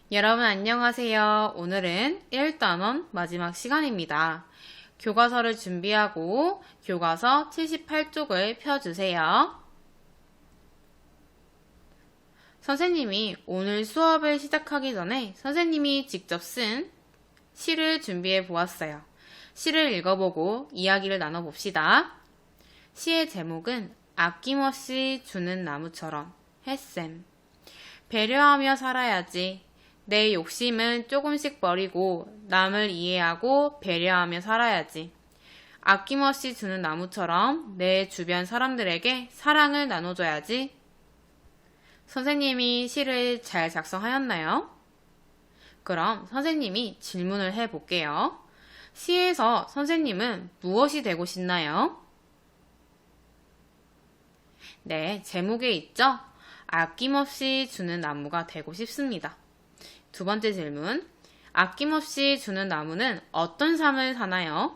여러분 안녕하세요. 오늘은 1단원 마지막 시간입니다. 교과서를 준비하고 교과서 78쪽을 펴주세요. 선생님이 오늘 수업을 시작하기 전에 선생님이 직접 쓴 시를 준비해 보았어요. 시를 읽어보고 이야기를 나눠봅시다. 시의 제목은 아낌없이 주는 나무처럼. 햇쌤. 배려하며 살아야지. 내 욕심은 조금씩 버리고 남을 이해하고 배려하며 살아야지. 아낌없이 주는 나무처럼 내 주변 사람들에게 사랑을 나눠줘야지. 선생님이 시를 잘 작성하였나요? 그럼 선생님이 질문을 해볼게요. 시에서 선생님은 무엇이 되고 싶나요? 네, 제목에 있죠? 아낌없이 주는 나무가 되고 싶습니다. 두 번째 질문. 아낌없이 주는 나무는 어떤 삶을 사나요?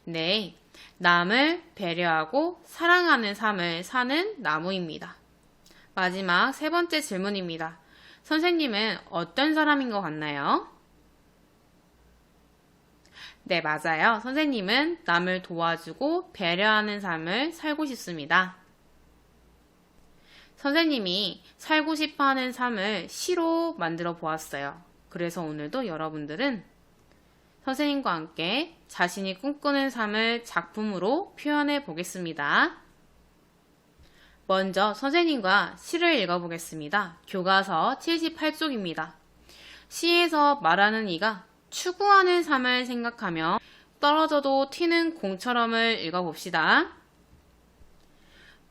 네, 남을 배려하고 사랑하는 삶을 사는 나무입니다. 마지막 세 번째 질문입니다. 선생님은 어떤 사람인 것 같나요? 네, 맞아요. 선생님은 남을 도와주고 배려하는 삶을 살고 싶습니다. 선생님이 살고 싶어 하는 삶을 시로 만들어 보았어요. 그래서 오늘도 여러분들은 선생님과 함께 자신이 꿈꾸는 삶을 작품으로 표현해 보겠습니다. 먼저 선생님과 시를 읽어보겠습니다. 교과서 78쪽입니다. 시에서 말하는 이가 추구하는 삶을 생각하며 떨어져도 튀는 공처럼을 읽어봅시다.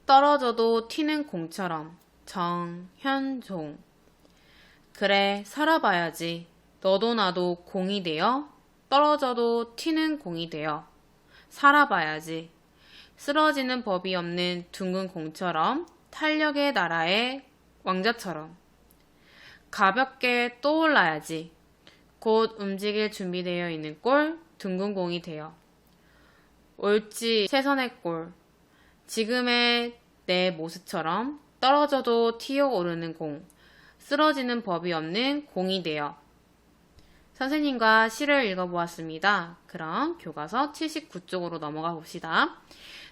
떨어져도 튀는 공처럼. 정현종. 그래, 살아봐야지. 너도 나도 공이 되어 떨어져도 튀는 공이 되어 살아봐야지. 쓰러지는 법이 없는 둥근 공처럼 탄력의 나라의 왕자처럼 가볍게 떠올라야지. 곧 움직일 준비되어 있는 골 둥근 공이 되어 옳지 최선의 골. 지금의 내 모습처럼 떨어져도 튀어오르는 공, 쓰러지는 법이 없는 공이 되어. 선생님과 시를 읽어보았습니다. 그럼 교과서 79쪽으로 넘어가 봅시다.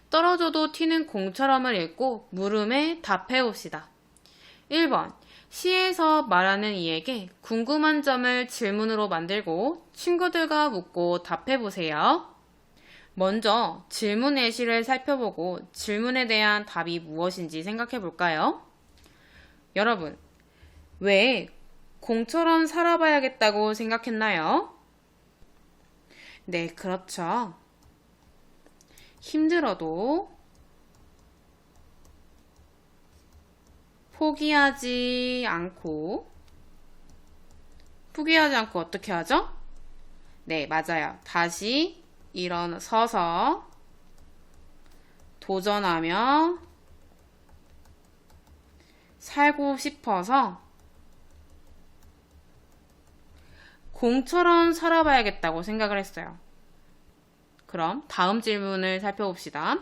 떨어져도 튀는 공처럼을 읽고 물음에 답해봅시다. 1번. 시에서 말하는 이에게 궁금한 점을 질문으로 만들고 친구들과 묻고 답해보세요. 먼저 질문의 시를 살펴보고 질문에 대한 답이 무엇인지 생각해 볼까요? 여러분, 왜 공처럼 살아봐야겠다고 생각했나요? 네, 그렇죠. 힘들어도 포기하지 않고 어떻게 하죠? 네, 맞아요. 다시 일어서서 도전하며 살고 싶어서 공처럼 살아봐야겠다고 생각을 했어요. 그럼 다음 질문을 살펴봅시다.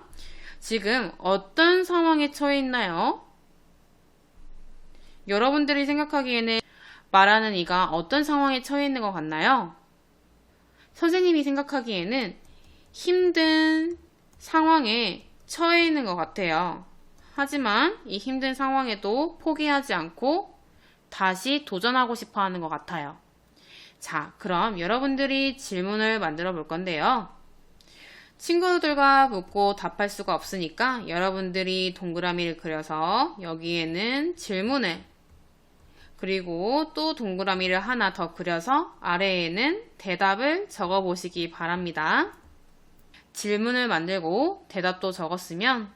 지금 어떤 상황에 처해 있나요? 여러분들이 생각하기에는 말하는 이가 어떤 상황에 처해 있는 것 같나요? 선생님이 생각하기에는 힘든 상황에 처해 있는 것 같아요. 하지만 이 힘든 상황에도 포기하지 않고 다시 도전하고 싶어 하는 것 같아요. 자, 그럼 여러분들이 질문을 만들어 볼 건데요. 친구들과 묻고 답할 수가 없으니까 여러분들이 동그라미를 그려서 여기에는 질문을, 그리고 또 동그라미를 하나 더 그려서 아래에는 대답을 적어 보시기 바랍니다. 질문을 만들고 대답도 적었으면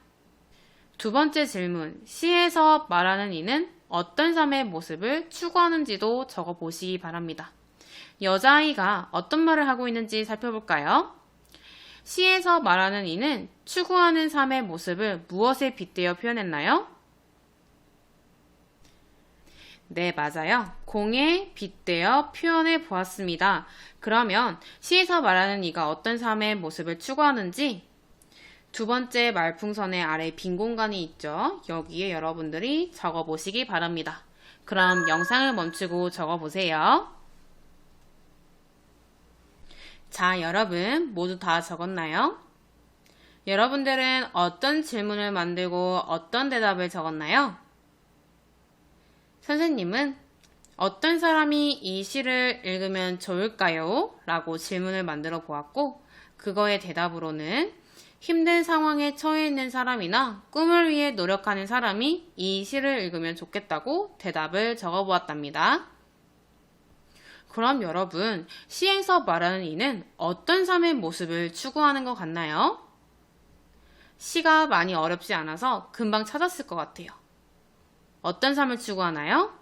두 번째 질문, 시에서 말하는 이는 어떤 삶의 모습을 추구하는지도 적어 보시기 바랍니다. 여자아이가 어떤 말을 하고 있는지 살펴볼까요? 시에서 말하는 이는 추구하는 삶의 모습을 무엇에 빗대어 표현했나요? 네, 맞아요. 공에 빗대어 표현해 보았습니다. 그러면 시에서 말하는 이가 어떤 삶의 모습을 추구하는지 두 번째 말풍선의 아래 빈 공간이 있죠. 여기에 여러분들이 적어보시기 바랍니다. 그럼 영상을 멈추고 적어보세요. 자, 여러분 모두 다 적었나요? 여러분들은 어떤 질문을 만들고 어떤 대답을 적었나요? 선생님은 어떤 사람이 이 시를 읽으면 좋을까요? 라고 질문을 만들어 보았고, 그거의 대답으로는 힘든 상황에 처해 있는 사람이나 꿈을 위해 노력하는 사람이 이 시를 읽으면 좋겠다고 대답을 적어 보았답니다. 그럼 여러분, 시에서 말하는 이는 어떤 삶의 모습을 추구하는 것 같나요? 시가 많이 어렵지 않아서 금방 찾았을 것 같아요. 어떤 삶을 추구하나요?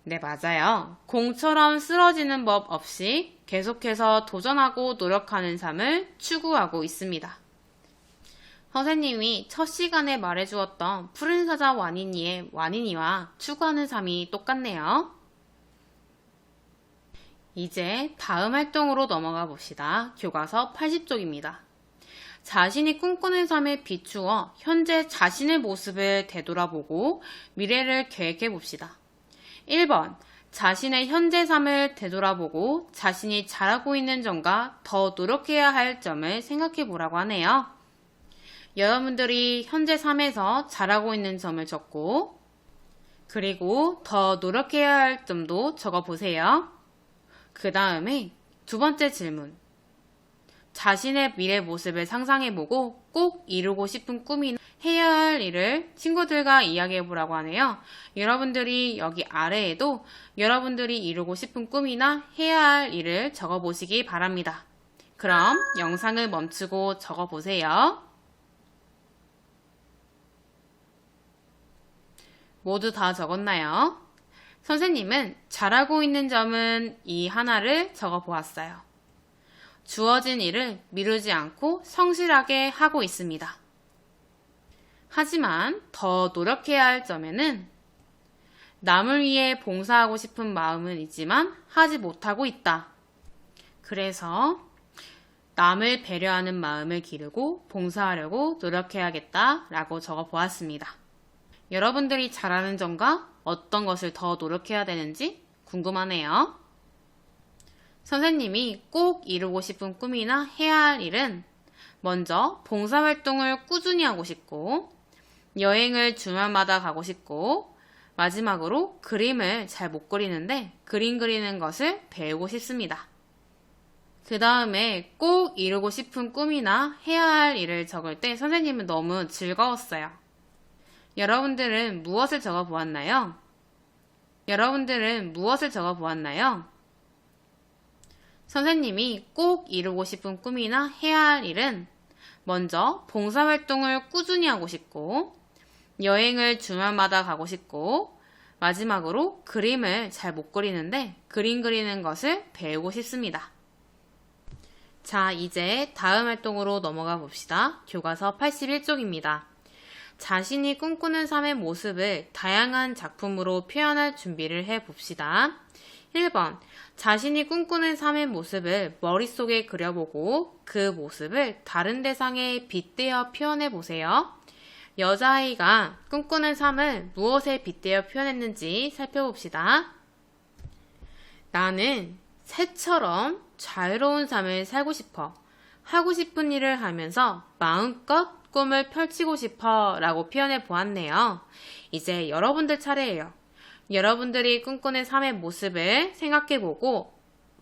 네, 맞아요. 공처럼 쓰러지는 법 없이 계속해서 도전하고 노력하는 삶을 추구하고 있습니다. 선생님이 첫 시간에 말해주었던 푸른 사자 와니니의 와니니와 추구하는 삶이 똑같네요. 이제 다음 활동으로 넘어가 봅시다. 교과서 80쪽입니다. 자신이 꿈꾸는 삶에 비추어 현재 자신의 모습을 되돌아보고 미래를 계획해 봅시다. 1번, 자신의 현재 삶을 되돌아보고 자신이 잘하고 있는 점과 더 노력해야 할 점을 생각해 보라고 하네요. 여러분들이 현재 삶에서 잘하고 있는 점을 적고, 그리고 더 노력해야 할 점도 적어 보세요. 그 다음에 두 번째 질문. 자신의 미래 모습을 상상해보고 꼭 이루고 싶은 꿈이나 해야 할 일을 친구들과 이야기해보라고 하네요. 여러분들이 여기 아래에도 여러분들이 이루고 싶은 꿈이나 해야 할 일을 적어보시기 바랍니다. 그럼 영상을 멈추고 적어보세요. 모두 다 적었나요? 선생님은 잘하고 있는 점은 이 하나를 적어보았어요. 주어진 일을 미루지 않고 성실하게 하고 있습니다. 하지만 더 노력해야 할 점에는 남을 위해 봉사하고 싶은 마음은 있지만 하지 못하고 있다. 그래서 남을 배려하는 마음을 기르고 봉사하려고 노력해야겠다 라고 적어 보았습니다. 여러분들이 잘하는 점과 어떤 것을 더 노력해야 되는지 궁금하네요. 선생님이 꼭 이루고 싶은 꿈이나 해야 할 일은 먼저 봉사활동을 꾸준히 하고 싶고, 여행을 주말마다 가고 싶고, 마지막으로 그림을 잘 못 그리는데 그림 그리는 것을 배우고 싶습니다. 그 다음에 꼭 이루고 싶은 꿈이나 해야 할 일을 적을 때 선생님은 너무 즐거웠어요. 여러분들은 무엇을 적어 보았나요? 선생님이 꼭 이루고 싶은 꿈이나 해야 할 일은 먼저 봉사활동을 꾸준히 하고 싶고, 여행을 주말마다 가고 싶고, 마지막으로 그림을 잘 못 그리는데 그림 그리는 것을 배우고 싶습니다. 자, 이제 다음 활동으로 넘어가 봅시다. 교과서 81쪽입니다. 자신이 꿈꾸는 삶의 모습을 다양한 작품으로 표현할 준비를 해봅시다. 1번, 자신이 꿈꾸는 삶의 모습을 머릿속에 그려보고 그 모습을 다른 대상에 빗대어 표현해보세요. 여자아이가 꿈꾸는 삶을 무엇에 빗대어 표현했는지 살펴봅시다. 나는 새처럼 자유로운 삶을 살고 싶어. 하고 싶은 일을 하면서 마음껏 꿈을 펼치고 싶어 라고 표현해 보았네요. 이제 여러분들 차례예요. 여러분들이 꿈꾸는 삶의 모습을 생각해보고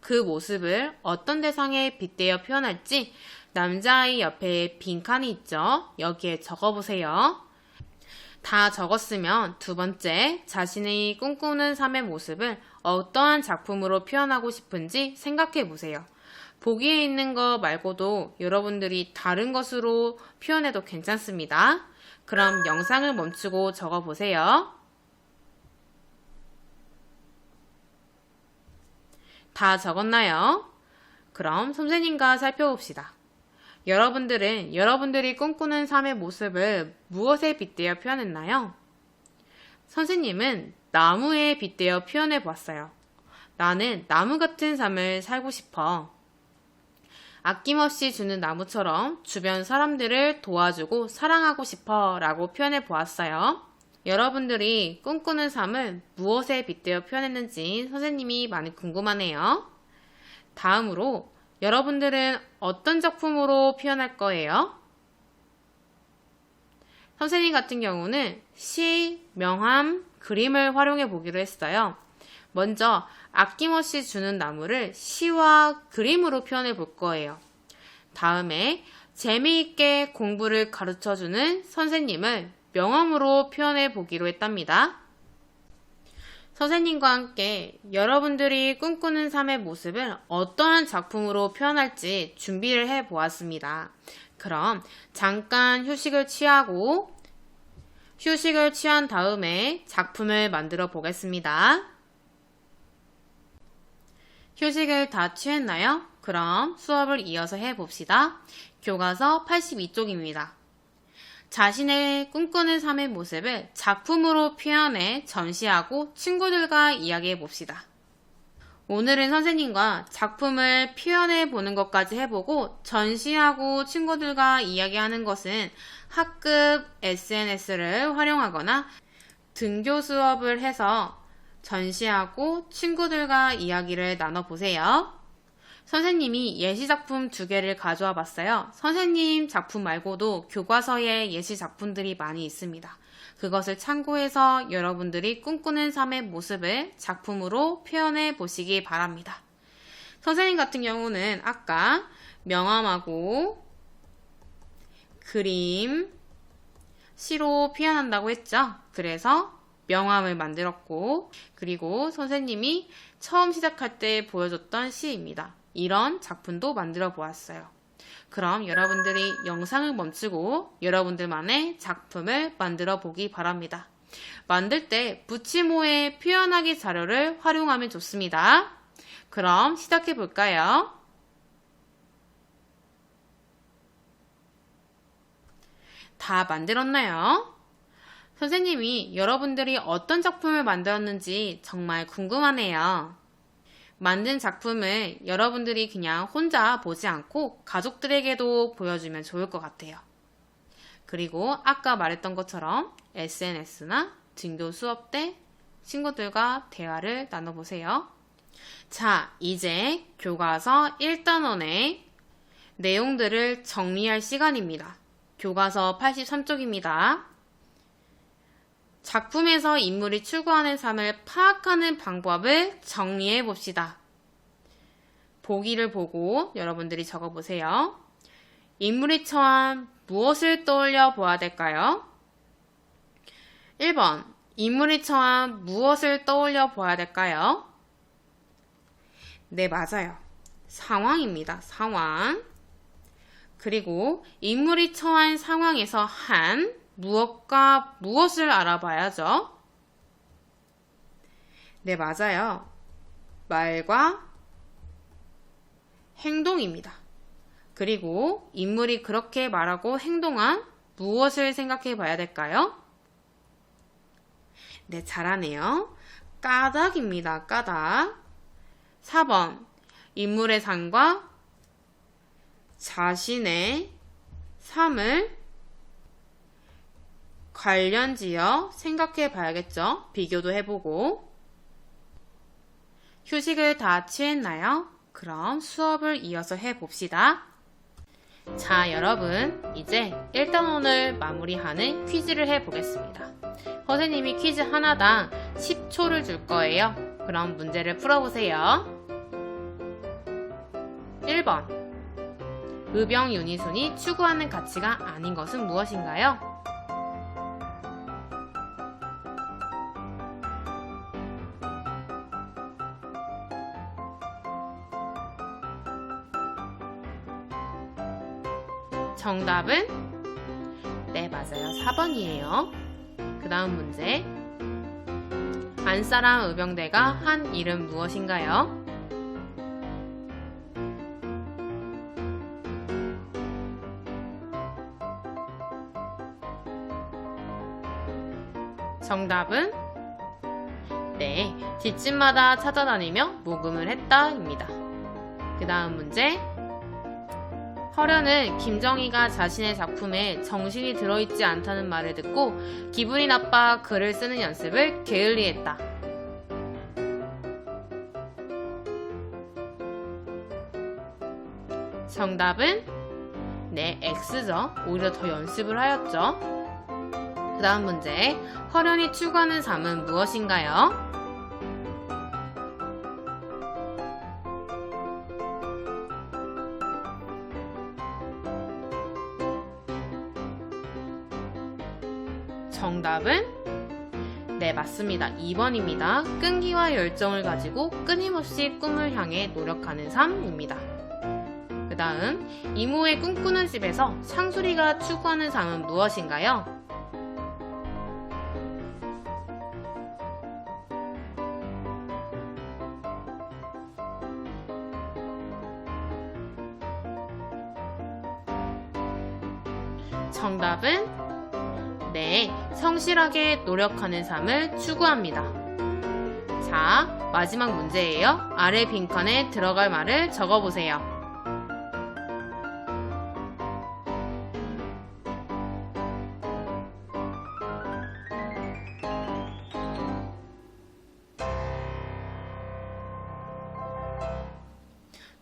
그 모습을 어떤 대상에 빗대어 표현할지 남자아이 옆에 빈칸이 있죠? 여기에 적어보세요. 다 적었으면 두 번째, 자신이 꿈꾸는 삶의 모습을 어떠한 작품으로 표현하고 싶은지 생각해보세요. 보기에 있는 거 말고도 여러분들이 다른 것으로 표현해도 괜찮습니다. 그럼 영상을 멈추고 적어보세요. 다 적었나요? 그럼 선생님과 살펴봅시다. 여러분들은 여러분들이 꿈꾸는 삶의 모습을 무엇에 빗대어 표현했나요? 선생님은 나무에 빗대어 표현해 보았어요. 나는 나무 같은 삶을 살고 싶어. 아낌없이 주는 나무처럼 주변 사람들을 도와주고 사랑하고 싶어 라고 표현해 보았어요. 여러분들이 꿈꾸는 삶을 무엇에 빗대어 표현했는지 선생님이 많이 궁금하네요. 다음으로 여러분들은 어떤 작품으로 표현할 거예요? 선생님 같은 경우는 시, 명함, 그림을 활용해 보기로 했어요. 먼저 아낌없이 주는 나무를 시와 그림으로 표현해 볼 거예요. 다음에 재미있게 공부를 가르쳐주는 선생님을 명함으로 표현해 보기로 했답니다. 선생님과 함께 여러분들이 꿈꾸는 삶의 모습을 어떠한 작품으로 표현할지 준비를 해 보았습니다. 그럼 잠깐 휴식을 취한 다음에 작품을 만들어 보겠습니다. 휴식을 다 취했나요? 그럼 수업을 이어서 해봅시다. 교과서 82쪽입니다. 자신의 꿈꾸는 삶의 모습을 작품으로 표현해 전시하고 친구들과 이야기해 봅시다. 오늘은 선생님과 작품을 표현해 보는 것까지 해보고 전시하고 친구들과 이야기하는 것은 학급 SNS를 활용하거나 등교 수업을 해서 전시하고 친구들과 이야기를 나눠보세요. 선생님이 예시작품 2개를 가져와 봤어요. 선생님 작품 말고도 교과서에 예시작품들이 많이 있습니다. 그것을 참고해서 여러분들이 꿈꾸는 삶의 모습을 작품으로 표현해 보시기 바랍니다. 선생님 같은 경우는 아까 명함하고 그림, 시로 표현한다고 했죠. 그래서 명함을 만들었고, 그리고 선생님이 처음 시작할 때 보여줬던 시입니다. 이런 작품도 만들어 보았어요. 그럼 여러분들이 영상을 멈추고 여러분들만의 작품을 만들어 보기 바랍니다. 만들 때 붙이모의 표현하기 자료를 활용하면 좋습니다. 그럼 시작해 볼까요? 다 만들었나요? 선생님이 여러분들이 어떤 작품을 만들었는지 정말 궁금하네요. 만든 작품을 여러분들이 그냥 혼자 보지 않고 가족들에게도 보여주면 좋을 것 같아요. 그리고 아까 말했던 것처럼 SNS나 등교 수업 때 친구들과 대화를 나눠보세요. 자, 이제 교과서 1단원의 내용들을 정리할 시간입니다. 교과서 83쪽입니다. 작품에서 인물이 추구하는 삶을 파악하는 방법을 정리해 봅시다. 보기를 보고 여러분들이 적어보세요. 인물이 처한 무엇을 떠올려 보아야 될까요? 1번, 인물이 처한 무엇을 떠올려 보아야 될까요? 네, 맞아요. 상황입니다. 상황. 그리고 인물이 처한 상황에서 한 무엇과 무엇을 알아봐야죠. 네, 맞아요. 말과 행동입니다. 그리고 인물이 그렇게 말하고 행동한 무엇을 생각해 봐야 될까요? 네, 잘하네요. 까닭입니다. 까닭. 4번, 인물의 삶과 자신의 삶을 관련지어 생각해 봐야겠죠. 비교도 해보고. 휴식을 다 취했나요? 그럼 수업을 이어서 해봅시다. 자, 여러분, 이제 1단원을 마무리하는 퀴즈를 해보겠습니다. 선생님이 퀴즈 하나당 10초를 줄 거예요. 그럼 문제를 풀어보세요. 1번, 의병 유니순이 추구하는 가치가 아닌 것은 무엇인가요? 정답은 네, 맞아요. 4번이에요. 그 다음 문제. 안사람 의병대가 한 일은 무엇인가요? 정답은 네, 뒷집마다 찾아다니며 모금을 했다입니다. 그 다음 문제. 허련은 김정희가 자신의 작품에 정신이 들어있지 않다는 말을 듣고 기분이 나빠 글을 쓰는 연습을 게을리했다. 정답은 네, X죠. 오히려 더 연습을 하였죠. 그 다음 문제, 허련이 추구하는 삶은 무엇인가요? 정답은 네, 맞습니다. 2번입니다. 끈기와 열정을 가지고 끊임없이 꿈을 향해 노력하는 삶입니다. 그 다음, 이모의 꿈꾸는 집에서 상수리가 추구하는 삶은 무엇인가요? 정답은 네, 성실하게 노력하는 삶을 추구합니다. 자, 마지막 문제예요. 아래 빈칸에 들어갈 말을 적어보세요.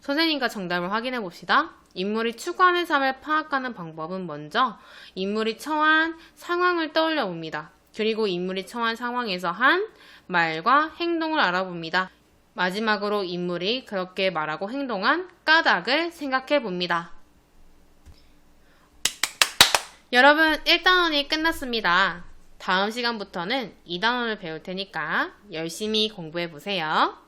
선생님과 정답을 확인해 봅시다. 인물이 추구하는 삶을 파악하는 방법은 먼저 인물이 처한 상황을 떠올려 봅니다. 그리고 인물이 처한 상황에서 한 말과 행동을 알아봅니다. 마지막으로 인물이 그렇게 말하고 행동한 까닭을 생각해 봅니다. 여러분, 1단원이 끝났습니다. 다음 시간부터는 2단원을 배울 테니까 열심히 공부해 보세요.